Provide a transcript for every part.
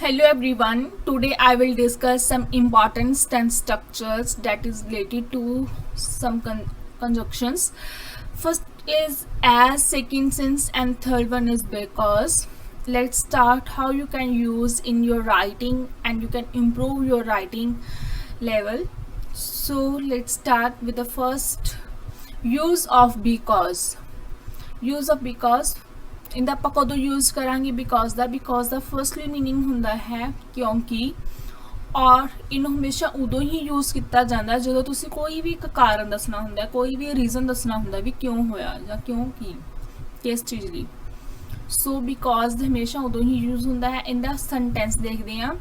Hello everyone. Today I will discuss some important tense structures that is related to some conjunctions. First is as, second since, and third one is because. Let's start how you can use in your writing and you can improve your writing level. So let's start with the first use of because. Use of because ਇਹਦਾ ਆਪਾਂ ਕਦੋਂ use ਕਰਾਂਗੇ because the firstly meaning ਹੁੰਦਾ ਹੈ ਕਿਉਂਕਿ ਔਰ ਇਹਨੂੰ ਹਮੇਸ਼ਾ ਉਦੋਂ ਹੀ ਯੂਜ਼ ਕੀਤਾ ਜਾਂਦਾ ਜਦੋਂ ਤੁਸੀਂ ਕੋਈ ਵੀ ਇੱਕ ਕਾਰਨ ਦੱਸਣਾ ਹੁੰਦਾ ਕੋਈ ਵੀ ਰੀਜ਼ਨ ਦੱਸਣਾ ਹੁੰਦਾ ਵੀ ਕਿਉਂ ਹੋਇਆ ਜਾਂ ਕਿਉਂ ਕੀ ਕਿਸ ਚੀਜ਼ ਲਈ ਸੋ ਬਿਕੋਜ਼ ਹਮੇਸ਼ਾ ਉਦੋਂ ਹੀ ਯੂਜ਼ ਹੁੰਦਾ ਹੈ ਇਹਦਾ ਸੈਂਟੈਂਸ ਦੇਖਦੇ ਹਾਂ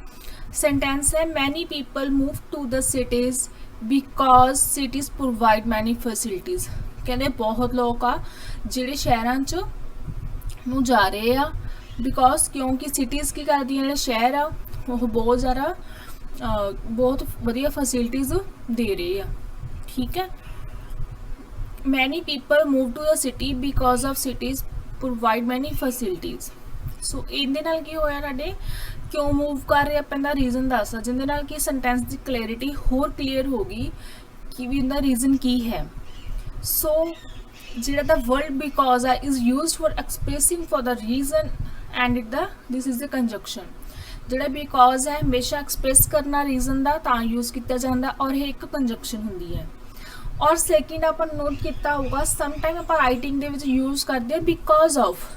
ਸੈਂਟੈਂਸ ਹੈ many people move to the cities because cities provide many facilities ਕਹਿੰਦੇ ਬਹੁਤ ਲੋਕ ਆ ਜਿਹੜੇ ਸ਼ਹਿਰਾਂ 'ਚ ਨੂੰ ਜਾ ਰਹੇ ਆ ਬਿਕੋਜ਼ ਕਿਉਂਕਿ ਸਿਟੀਜ਼ ਕੀ ਕਰਦੀਆਂ ਜਿਹੜੇ ਸ਼ਹਿਰ ਆ ਉਹ ਬਹੁਤ ਵਧੀਆ ਫੈਸਿਲਿਟੀਜ਼ ਦੇ ਰਹੇ ਆ ਠੀਕ ਹੈ many people move to the city because of cities provide many facilities so ਇਹਦੇ ਨਾਲ ਕੀ ਹੋਇਆ ਸਾਡੇ ਕਿਉਂ ਮੂਵ ਕਰ ਰਹੇ ਆਪਾਂ ਇਹਦਾ ਰੀਜ਼ਨ ਦੱਸਦਾ ਜਿਹਦੇ ਨਾਲ ਕਿ ਸੈਂਟੈਂਸ ਦੀ ਕਲੈਰਿਟੀ ਹੋਰ ਕਲੀਅਰ ਹੋ ਗਈ ਕਿ ਵੀ ਇਹਦਾ ਰੀਜ਼ਨ ਕੀ ਹੈ ਸੋ ਜਿਹੜਾ ਦਾ word because is used for expressing for the reason and this is the conjunction ਜਿਹੜਾ because ਹੈ ਹਮੇਸ਼ਾ ਐਕਸਪ੍ਰੈਸ ਕਰਨਾ ਰੀਜ਼ਨ ਦਾ ਤਾਂ ਯੂਜ਼ ਕੀਤਾ ਜਾਂਦਾ ਔਰ ਇਹ ਇੱਕ ਕੰਜੰਕਸ਼ਨ ਹੁੰਦੀ ਹੈ ਔਰ ਸੈਕਿੰਡ ਆਪਾਂ ਨੋਟ ਕੀਤਾ ਹੋਊਗਾ ਸਮ ਟਾਈਮ ਆਪਾਂ ਰਾਈਟਿੰਗ ਦੇ ਵਿੱਚ ਯੂਜ਼ ਕਰਦੇ ਹਾਂ ਬਿਕੋਜ਼ ਆਫ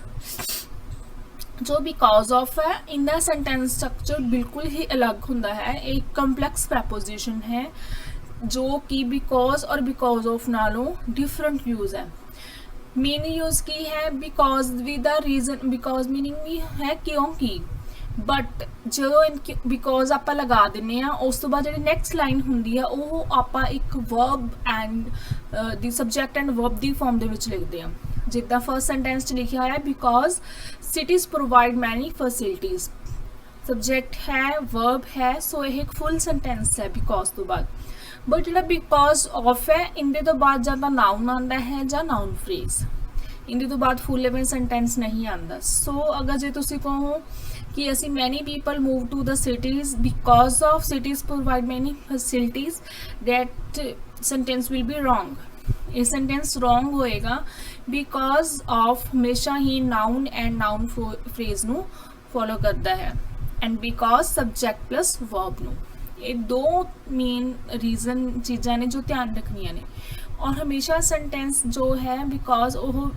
ਜੋ ਬਿਕੋਜ਼ ਆਫ ਹੈ ਇਹਦਾ ਸੈਂਟੈਂਸ ਸਟਰਕਚਰ ਬਿਲਕੁਲ ਹੀ ਅਲੱਗ ਹੁੰਦਾ ਹੈ ਇੱਕ ਕੰਪਲੈਕਸ ਪ੍ਰੈਪੋਜੀਸ਼ਨ ਹੈ ਜੋ ਕਿ ਬਿਕੋਜ਼ ਔਰ ਬਿਕੋਜ਼ ਆਫ ਨਾਲੋਂ ਡਿਫਰੈਂਟ ਯੂਜ਼ ਹੈ ਮੇਨ ਯੂਜ਼ ਕੀ ਹੈ because with the reason because meaning ਵੀ ਹੈ ਕਿਉਂਕਿ ਬਟ ਜਦੋਂ ਬਿਕੋਜ਼ ਆਪਾਂ ਲਗਾ ਦਿੰਦੇ ਆ ਉਸ ਤੋਂ ਬਾਅਦ ਜਿਹੜੀ ਨੈਕਸਟ ਲਾਈਨ ਹੁੰਦੀ ਆ ਉਹ ਆਪਾਂ ਇੱਕ verb and the subject and verb the farm ਦੇ ਵਿੱਚ ਲਿਖਦੇ ਆ ਜਿੱਦਾਂ ਫਰਸਟ ਸੈਂਟੈਂਸ 'ਚ ਲਿਖਿਆ ਹੋਇਆ because cities provide many facilities subject ਹੈ ਵਰਬ ਹੈ ਸੋ ਇਹ ਇੱਕ ਫੁੱਲ ਸੈਂਟੈਂਸ ਹੈ ਬਿਕੋਜ਼ ਤੋਂ ਬਾਅਦ ਬਟ ਜਿਹੜਾ ਬਿਕੋਜ਼ ਆਫ ਹੈ ਇਹਦੇ ਤੋਂ ਬਾਅਦ ਜਾਂ ਤਾਂ ਨਾਉਨ ਆਉਂਦਾ ਹੈ ਜਾਂ ਨਾਉਨ ਫਰੇਜ਼ ਇਹਦੇ ਤੋਂ ਬਾਅਦ ਫੁੱਲ ਇਵਨ ਸੈਂਟੈਂਸ ਨਹੀਂ ਆਉਂਦਾ ਸੋ ਅਗਰ ਜੇ ਤੁਸੀਂ ਕਹੋ ਕਿ ਅਸੀਂ many people move to the cities because of cities provide many facilities that sentence will be wrong ਇਹ ਸੈਂਟੈਂਸ ਰੋਂਗ ਹੋਏਗਾ ਬਿਕੋਜ਼ ਆਫ ਹਮੇਸ਼ਾ ਹੀ ਨਾਉਨ ਐਂਡ ਨਾਉਨ ਫਰੇਜ਼ ਨੂੰ ਫੋਲੋ ਕਰਦਾ ਹੈ and because subject plus verb ਨੂੰ ਇਹ ਦੋ ਮੇਨ ਰੀਜ਼ਨ ਚੀਜ਼ਾਂ ਨੇ ਜੋ ਧਿਆਨ ਰੱਖਣੀਆਂ ਨੇ ਔਰ ਹਮੇਸ਼ਾ ਸੈਂਟੈਂਸ ਜੋ ਹੈ ਬਿਕੋਜ਼ ਉਹ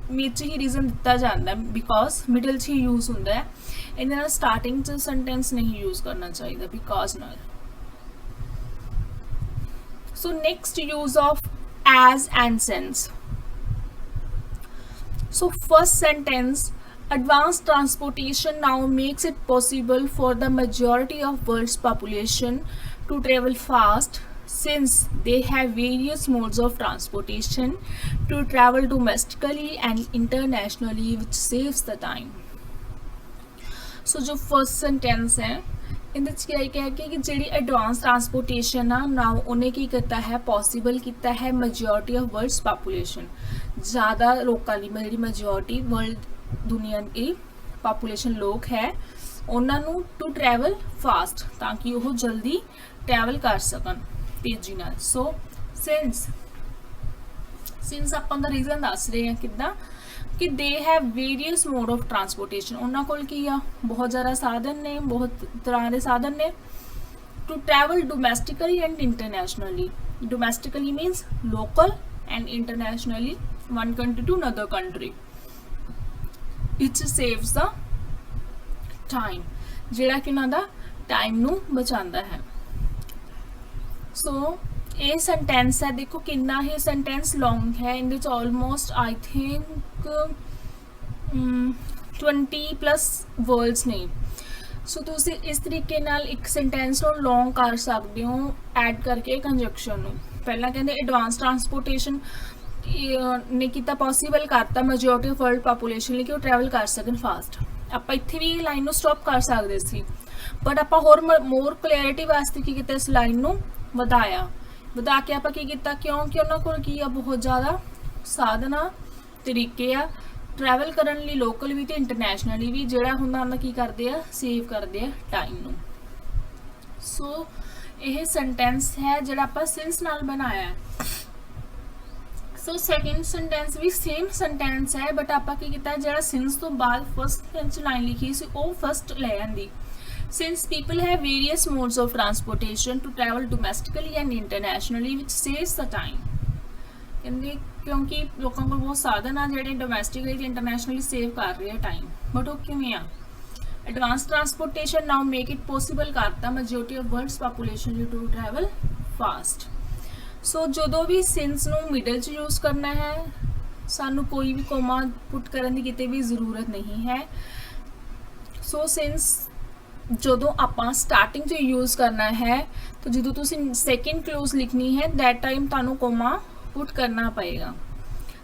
ਵਿੱਚ ਹੀ ਰੀਜ਼ਨ ਦਿੱਤਾ ਜਾਂਦਾ ਬਿਕੋਜ਼ ਮਿਡਲ 'ਚ ਹੀ ਯੂਜ਼ ਹੁੰਦਾ ਹੈ ਇਹਦੇ ਨਾਲ ਸਟਾਰਟਿੰਗ 'ਚ ਸੈਂਟੈਂਸ ਨਹੀਂ ਯੂਜ਼ ਕਰਨਾ ਚਾਹੀਦਾ ਬਿਕੋਜ਼ ਨਾਲ so next use of as and since so first sentence advanced transportation now makes it possible for the majority of world's population to travel fast since they have various modes of transportation to travel domestically and internationally which saves the time so jo first sentence hai ਇਹਦੇ 'ਚ ਕਿਹਾ ਕਿ ਜਿਹੜੀ advance transportation ਆ ਨਾ ਉਹਨੇ ਕੀ ਕੀਤਾ ਹੈ ਪੋਸੀਬਲ ਕੀਤਾ ਹੈ ਮੈਜੋਰਿਟੀ ਆਫ ਵਰਲਡਸ ਪਾਪੂਲੇਸ਼ਨ ਜ਼ਿਆਦਾ ਲੋਕਾਂ ਲਈ ਜਿਹੜੀ ਮੈਜੋਰਿਟੀ ਵਰਲਡ ਦੁਨੀਆ ਦੀ ਪਾਪੂਲੇਸ਼ਨ ਲੋਕ ਹੈ ਉਹਨਾਂ ਨੂੰ ਟੂ ਟਰੈਵਲ ਫਾਸਟ ਤਾਂ ਕਿ ਉਹ ਜਲਦੀ ਟਰੈਵਲ ਕਰ ਸਕਣ ਤੇਜ਼ੀ ਨਾਲ ਸੋ ਸਿੰਸ ਆਪਾਂ ਦਾ ਰੀਜ਼ਨ ਦੱਸ ਰਹੇ ਹਾਂ ਕਿੱਦਾਂ ਕਿ they have various mode of transportation ਉਹਨਾਂ ਕੋਲ ਕੀ ਆ ਬਹੁਤ ਜ਼ਿਆਦਾ ਸਾਧਨ ਨੇ ਬਹੁਤ ਤਰ੍ਹਾਂ ਦੇ ਸਾਧਨ ਨੇ to travel domestically and internationally domestically means local and internationally one country to another country it saves the time ਜਿਹੜਾ ਕਿ ਉਹਨਾਂ ਦਾ ਟਾਈਮ ਨੂੰ ਬਚਾਉਂਦਾ ਹੈ ਸੋ ਇਹ ਸੈਂਟੈਂਸ ਹੈ ਦੇਖੋ ਕਿੰਨਾ ਇਹ ਸੈਂਟੈਂਸ ਲੌਂਗ ਹੈ ਇਹਦੇ 'ਚ almost I think 20 plus words ਨੇ ਸੋ ਤੁਸੀਂ ਇਸ ਤਰੀਕੇ ਨਾਲ ਇੱਕ ਸੈਂਟੈਂਸ ਨੂੰ ਲੌਂਗ ਕਰ ਸਕਦੇ ਹੋ ਐਡ ਕਰਕੇ ਕੰਜੰਕਸ਼ਨ ਨੂੰ ਪਹਿਲਾਂ ਕਹਿੰਦੇ ਐਡਵਾਂਸ ਟਰਾਂਸਪੋਰਟੇਸ਼ਨ ਨੇ ਕੀਤਾ ਪੋਸੀਬਲ ਕਰਤਾ ਮੈਜੋਰਿਟੀ ਆਫ ਵਰਲਡ ਪਾਪੂਲੇਸ਼ਨ ਲਈ ਕਿ ਉਹ ਟਰੈਵਲ ਕਰ ਸਕਣ ਫਾਸਟ ਆਪਾਂ ਇੱਥੇ ਵੀ ਲਾਈਨ ਨੂੰ ਸਟਾਪ ਕਰ ਸਕਦੇ ਸੀ ਬਟ ਆਪਾਂ ਹੋਰ ਮੋਰ ਕਲੈਰਿਟੀ ਵਾਸਤੇ ਕੀ ਕੀਤਾ ਇਸ ਲਾਈਨ ਨੂੰ ਵਧਾ ਕੇ ਆਪਾਂ ਕੀ ਕੀਤਾ ਕਿਉਂਕਿ ਉਹਨਾਂ ਕੋਲ ਕੀ ਆ ਬਹੁਤ ਜ਼ਿਆਦਾ ਸਾਧਨ ਆ ਤਰੀਕੇ ਆ ट्रैवल करन ਲਈ ਲੋਕਲ ਵੀ ਤੇ ਇੰਟਰਨੈਸ਼ਨਲੀ ਵੀ ਜਿਹੜਾ ਹੁੰਦਾ ਉਹਨਾਂ ਕੀ ਕਰਦੇ ਆ ਸੇਵ ਕਰਦੇ ਆ ਟਾਈਮ ਨੂੰ। ਸੋ ਇਹ ਸੈਂਟੈਂਸ ਹੈ ਜਿਹੜਾ ਆਪਾਂ ਸਿੰਸ ਨਾਲ ਬਣਾਇਆ ਹੈ। ਸੋ ਸੈਕਿੰਡ ਸੈਂਟੈਂਸ ਵੀ ਸੇਮ ਸੈਂਟੈਂਸ ਹੈ ਬਟ ਆਪਾਂ ਕੀ ਕੀਤਾ ਜਿਹੜਾ ਸਿੰਸ ਤੋਂ ਬਾਅਦ ਫਸਟ ਲਾਈਨ ਲਿਖੀ ਸੀ ਉਹ ਫਸਟ ਲੈ ਆਂਦੀ। Since people have various modes of transportation to travel domestically and internationally which saves the time ਕਹਿੰਦੇ ਕਿਉਂਕਿ ਲੋਕਾਂ ਕੋਲ ਬਹੁਤ ਸਾਧਨ ਆ ਜਿਹੜੇ ਡੋਮੈਸਟਿਕਲੀ ਤੇ ਇੰਟਰਨੈਸ਼ਨਲੀ ਸੇਵ ਕਰ ਰਹੇ ਆ ਟਾਈਮ ਬਟ ਉਹ ਕਿਵੇਂ ਆ advance transportation now make it possible ਕਰਤਾ majority of world's population to travel fast. So ਜਦੋਂ ਵੀ ਸਿੰਸ ਨੂੰ ਮਿਡਲ 'ਚ ਯੂਜ਼ ਕਰਨਾ ਹੈ ਸਾਨੂੰ ਕੋਈ ਵੀ ਕੋਮਾ ਪੁੱਟ ਕਰਨ ਦੀ ਕਿਤੇ ਵੀ ਜ਼ਰੂਰਤ ਨਹੀਂ ਹੈ। ਸੋ ਸਿੰਸ ਜਦੋਂ ਆਪਾਂ ਸਟਾਰਟਿੰਗ 'ਚ ਯੂਜ਼ ਕਰਨਾ ਹੈ ਤਾਂ ਜਦੋਂ ਤੁਸੀਂ ਸੈਕਿੰਡ ਕਲੋਜ਼ ਲਿਖਣੀ ਹੈ ਦੈਟ ਟਾਈਮ ਤੁਹਾਨੂੰ ਕੋਮਾ ਪੁੱਟ ਕਰਨਾ ਪਏਗਾ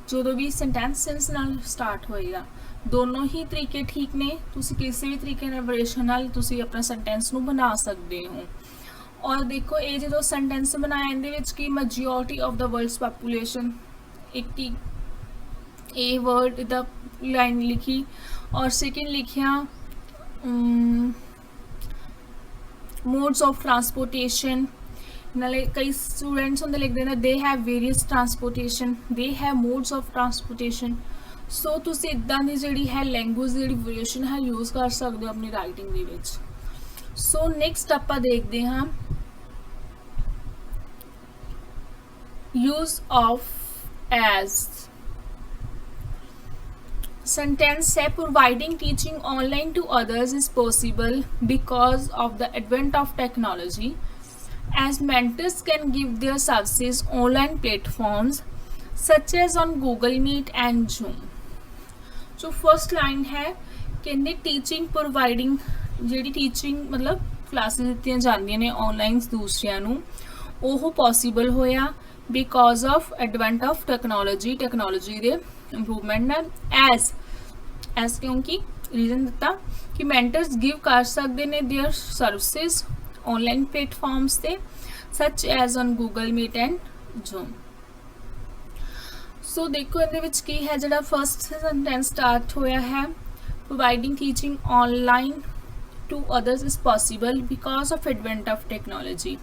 ਜਦੋਂ ਵੀ ਸੈਂਟੈਂਸ ਸਿੰਸ ਨਾਲ ਸਟਾਰਟ ਹੋਏਗਾ। ਦੋਨੋਂ ਹੀ ਤਰੀਕੇ ਠੀਕ ਨੇ, ਤੁਸੀਂ ਕਿਸੇ ਵੀ ਤਰੀਕੇ ਨਾਲ ਵੇਰੀਏਸ਼ਨ ਨਾਲ ਤੁਸੀਂ ਆਪਣਾ ਸੈਂਟੈਂਸ ਨੂੰ ਬਣਾ ਸਕਦੇ ਹੋ। ਔਰ ਦੇਖੋ ਇਹ ਜਦੋਂ ਸੈਂਟੈਂਸ ਬਣਾਇਆ ਇਹਦੇ ਵਿੱਚ ਕੀ majority of the world's population ਇੱਕ ਹੀ ਇਹ ਵਰਡ ਦਾ ਲਾਈਨ ਲਿਖੀ ਔਰ ਸੈਕਿੰਡ ਲਿਖਿਆ modes of transportation ਨਾਲੇ ਕਈ ਸਟੂਡੈਂਟਸ ਹੁੰਦੇ ਲਿਖਦੇ ਨੇ they have various transportation they have modes of transportation। ਸੋ ਤੁਸੀਂ ਇਦਾਂ ਦੀ ਜਿਹੜੀ ਹੈ ਲੈਂਗੁਏਜ ਦੀ ਜਿਹੜੀ ਵੇਰੀਏਸ਼ਨ ਹੈ ਯੂਜ਼ ਕਰ ਸਕਦੇ ਹੋ ਆਪਣੀ ਰਾਈਟਿੰਗ ਦੇ ਵਿੱਚ। ਸੋ ਨੈਕਸਟ ਆਪਾਂ ਦੇਖਦੇ ਹਾਂ use of as sentence है providing teaching online to others is possible because of the advent of technology as mentors can give their services online platforms such as on Google Meet and Zoom। so first line है कहते teaching providing ਜਿਹੜੀ teaching मतलब classes ਦਿੱਤੀਆਂ ਜਾਂਦੀਆਂ ਨੇ online ਦੂਸਰਿਆਂ ਨੂੰ ਉਹ possible ਹੋਇਆ because of advent of technology ਦੇ improvement ਨਾਲ as क्योंकि रीजन दिता कि mentors give कर सकते ने their services online platforms ते such as on Google Meet and Zoom। सो देखो ਇਹਦੇ ਵਿੱਚ ਕੀ ਹੈ ਜਿਹੜਾ ਫਸਟ ਸੈਂਟੈਂਸ ਸਟਾਰਟ ਹੋਇਆ ਹੈ providing teaching online to others is possible because of advent of technology।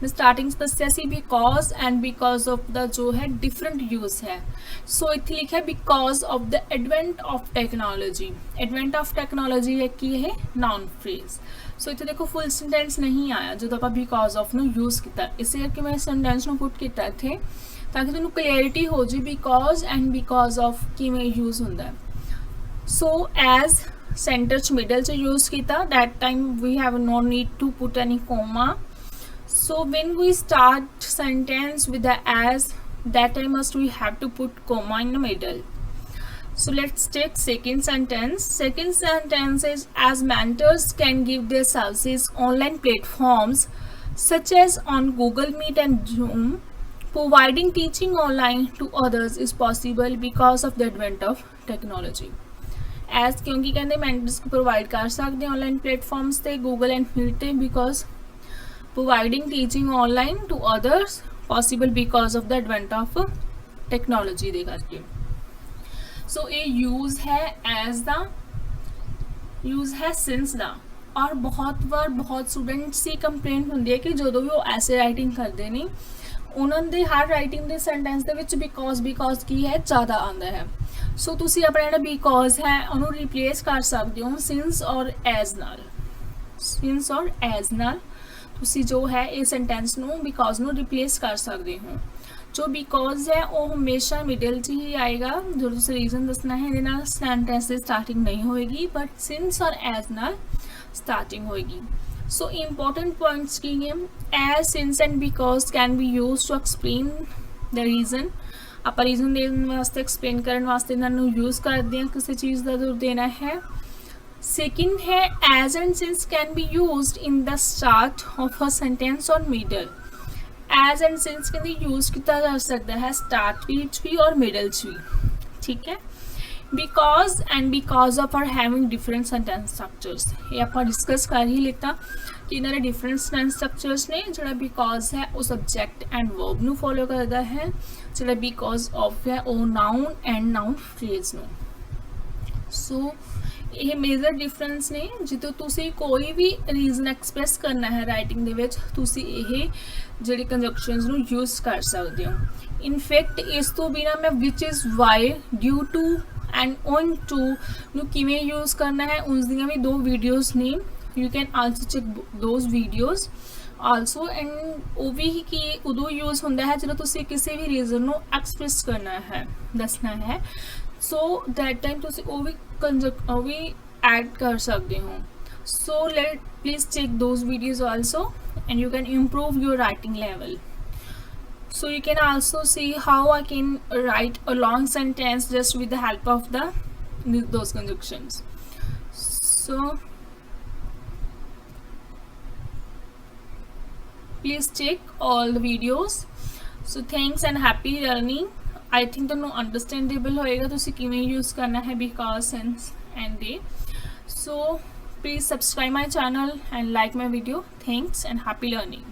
मैं स्टार्टिंग दसिया सी because and because of the जो है डिफरेंट यूज है। सो इत्थे लिखा है because of the advent of technology. Advent of technology है कि है नाउन फ्रेज। सो इत्थे देखो फुल सेंटेंस नहीं आया जो आप बिकॉज ऑफ नू यूज किया इस करके मैं सेंटेंस नू पुट किया इत्थे ताकि तुहानू क्लैरिटी हो जाए बिकॉज एंड बिकॉज ऑफ किवें यूज हुंदा है। सो एज सेंटर च मिडल च यूज किया that time we have no need to put any comma. So when we start sentence with the as that time must we have to put comma in the middle। so let's take second sentence। second sentence is as mentors can give their services online platforms such as on Google Meet and Zoom providing teaching online to others is possible because of the advent of technology। as क्योंकि कहते mentors provide कर सकते online platforms ते Google and Meet ते because providing teaching online to others possible because of the advent of technology ਦੇ ਕਰਕੇ। सो ये use है as ਦਾ यूज है since ਦਾ। और बहुत बार बहुत स्टूडेंट्स ਦੀ ਕੰਪਲੇਂਟ ਹੁੰਦੀ ਹੈ ਕਿ ਜਦੋਂ ਵੀ ਉਹ ਐਸੇ ਰਾਈਟਿੰਗ ਕਰਦੇ ਨੇ ਉਹਨਾਂ ਦੇ ਹਰ ਰਾਈਟਿੰਗ ਦੇ ਸੈਂਟੈਂਸ ਦੇ ਵਿੱਚ ਬਿਕੋਜ਼ ਕੀ ਹੈ ਜ਼ਿਆਦਾ ਆਉਂਦਾ ਹੈ। ਸੋ ਤੁਸੀਂ ਆਪਣਾ ਜਿਹੜਾ ਬਿਕੋਜ਼ ਹੈ ਉਹਨੂੰ ਰਿਪਲੇਸ ਕਰ ਸਕਦੇ ਹੋ since ਔਰ as ਨਾਲ। since ਔਰ as ਨਾਲ ਤੁਸੀਂ ਜੋ ਹੈ ਇਹ ਸੈਂਟੈਂਸ ਨੂੰ ਬਿਕੋਜ਼ ਨੂੰ ਰਿਪਲੇਸ ਕਰ ਸਕਦੇ ਹੋ। ਜੋ ਬਿਕੋਜ਼ ਹੈ ਉਹ ਹਮੇਸ਼ਾ ਮਿਡਲ 'ਚ ਹੀ ਆਏਗਾ ਜਦੋਂ ਤੁਸੀਂ ਰੀਜ਼ਨ ਦੱਸਣਾ ਹੈ ਇਹਦੇ ਨਾਲ ਸੈਂਟੈਂਸ ਦੀ ਸਟਾਰਟਿੰਗ ਨਹੀਂ ਹੋਏਗੀ ਬਟ ਸਿੰਸ ਔਰ ਐਜ਼ ਨਾਲ ਸਟਾਰਟਿੰਗ ਹੋਏਗੀ। ਸੋ ਇੰਪੋਰਟੈਂਟ ਪੁਆਇੰਟਸ ਕੀ ਹੈ as since and because can be used to explain the reason. ਆਪਾਂ ਰੀਜ਼ਨ ਦੇਣ ਵਾਸਤੇ ਐਕਸਪਲੇਨ ਕਰਨ ਵਾਸਤੇ ਇਹਨਾਂ ਨੂੰ ਯੂਜ਼ ਕਰਦੇ ਹਾਂ ਕਿਸੇ ਚੀਜ਼ ਦਾ ਜ਼ਰੂਰ ਦੇਣਾ ਹੈ। Second है as and since can be used in the start of a sentence or middle। as and since कहते यूज किया जा सकता है start भी और middle भी, ठीक है। because and because of are having different sentence structures ये आप डिस्कस कर ही लेता कि इन्होंने different sentence structures ने जो because है वो subject and verb नू follow करता है जो because of है वो noun and noun phrase नू। ਸੋ ਇਹ ਮੇਜਰ ਡਿਫਰੈਂਸ ਨੇ। ਜਦੋਂ ਤੁਸੀਂ ਕੋਈ ਵੀ ਰੀਜ਼ਨ ਐਕਸਪ੍ਰੈਸ ਕਰਨਾ ਹੈ ਰਾਈਟਿੰਗ ਦੇ ਵਿੱਚ, ਤੁਸੀਂ ਇਹ ਜਿਹੜੇ ਕੰਜੰਕਸ਼ਨਸ ਨੂੰ ਯੂਜ਼ ਕਰ ਸਕਦੇ ਹੋ। ਇਨਫੈਕਟ ਇਸ ਤੋਂ ਬਿਨਾਂ ਮੈਂ which is, why, due to and owing to ਨੂੰ ਕਿਵੇਂ ਯੂਜ਼ ਕਰਨਾ ਹੈ ਉਸ ਦੀਆਂ ਵੀ 2 ਵੀਡੀਓਜ਼ ਨੇ। You can also check those videos also. And ਉਹ ਵੀ ਕਿ ਉਦੋਂ ਯੂਜ਼ ਹੁੰਦਾ ਹੈ ਜਦੋਂ ਤੁਸੀਂ ਕਿਸੇ ਵੀ ਰੀਜ਼ਨ ਨੂੰ ਐਕਸਪ੍ਰੈਸ ਕਰਨਾ ਹੈ, ਦੱਸਣਾ ਹੈ। ਸੋ ਦੈਟ ਟਾਈਮ ਤੁਸੀਂ ਉਹ ਵੀ ਐਡ ਕਰ ਸਕਦੇ ਹੋ। ਸੋ please check those videos also and you can improve your writing level. So you can also see how I can write a long sentence just with the help of those conjunctions. So please check all the videos. So thanks and happy learning. I think ਤੁਹਾਨੂੰ understandable ਹੋਏਗਾ ਤੁਸੀਂ ਕਿਵੇਂ use ਕਰਨਾ ਹੈ because, sense and ਦੇ। So please subscribe my channel and like my video. Thanks and happy learning.